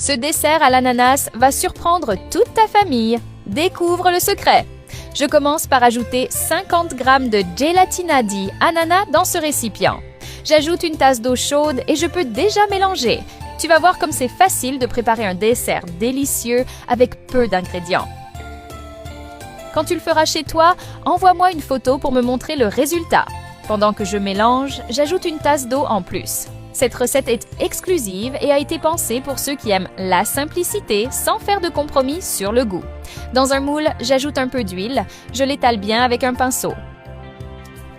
Ce dessert à l'ananas va surprendre toute ta famille. Découvre le secret. Je commence par ajouter 50 g de gelatina di ananas dans ce récipient. J'ajoute une tasse d'eau chaude et je peux déjà mélanger. Tu vas voir comme c'est facile de préparer un dessert délicieux avec peu d'ingrédients. Quand tu le feras chez toi, envoie-moi une photo pour me montrer le résultat. Pendant que je mélange, j'ajoute une tasse d'eau en plus. Cette recette est exclusive et a été pensée pour ceux qui aiment la simplicité sans faire de compromis sur le goût. Dans un moule, j'ajoute un peu d'huile, je l'étale bien avec un pinceau.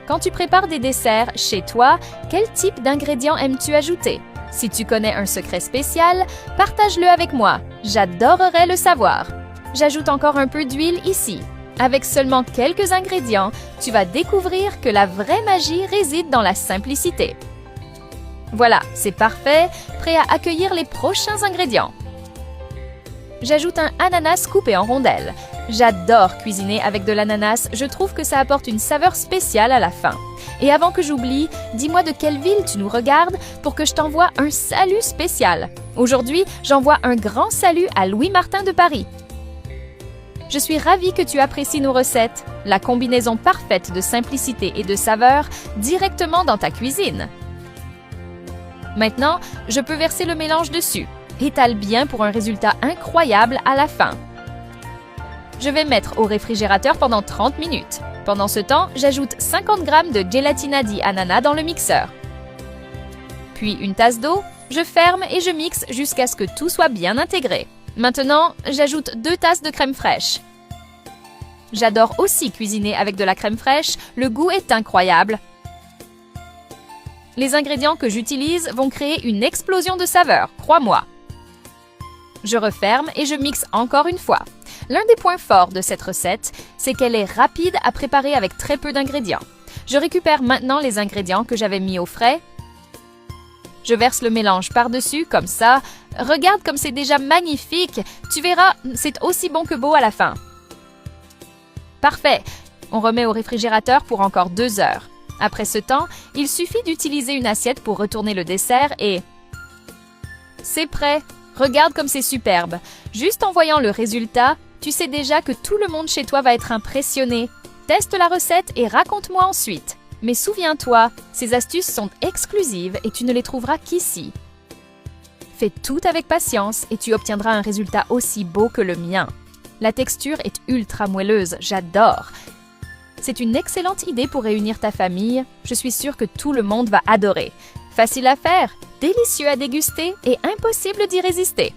Quand tu prépares des desserts chez toi, quel type d'ingrédients aimes-tu ajouter? Si tu connais un secret spécial, partage-le avec moi. J'adorerais le savoir. J'ajoute encore un peu d'huile ici. Avec seulement quelques ingrédients, tu vas découvrir que la vraie magie réside dans la simplicité. Voilà, c'est parfait, prêt à accueillir les prochains ingrédients. J'ajoute un ananas coupé en rondelles. J'adore cuisiner avec de l'ananas, je trouve que ça apporte une saveur spéciale à la fin. Et avant que j'oublie, dis-moi de quelle ville tu nous regardes pour que je t'envoie un salut spécial. Aujourd'hui, j'envoie un grand salut à Louis Martin de Paris. Je suis ravie que tu apprécies nos recettes, la combinaison parfaite de simplicité et de saveur directement dans ta cuisine. Maintenant, je peux verser le mélange dessus. Étale bien pour un résultat incroyable à la fin. Je vais mettre au réfrigérateur pendant 30 minutes. Pendant ce temps, j'ajoute 50 g de gelatina di ananas dans le mixeur. Puis une tasse d'eau, je ferme et je mixe jusqu'à ce que tout soit bien intégré. Maintenant, j'ajoute 2 tasses de crème fraîche. J'adore aussi cuisiner avec de la crème fraîche, le goût est incroyable. Les ingrédients que j'utilise vont créer une explosion de saveurs, crois-moi. Je referme et je mixe encore une fois. L'un des points forts de cette recette, c'est qu'elle est rapide à préparer avec très peu d'ingrédients. Je récupère maintenant les ingrédients que j'avais mis au frais. Je verse le mélange par-dessus, comme ça. Regarde comme c'est déjà magnifique. Tu verras, c'est aussi bon que beau à la fin. Parfait. On remet au réfrigérateur pour encore 2 heures. Après ce temps, il suffit d'utiliser une assiette pour retourner le dessert et... c'est prêt! Regarde comme c'est superbe! Juste en voyant le résultat, tu sais déjà que tout le monde chez toi va être impressionné. Teste la recette et raconte-moi ensuite. Mais souviens-toi, ces astuces sont exclusives et tu ne les trouveras qu'ici. Fais tout avec patience et tu obtiendras un résultat aussi beau que le mien. La texture est ultra moelleuse, j'adore! C'est une excellente idée pour réunir ta famille. Je suis sûre que tout le monde va adorer. Facile à faire, délicieux à déguster et impossible d'y résister.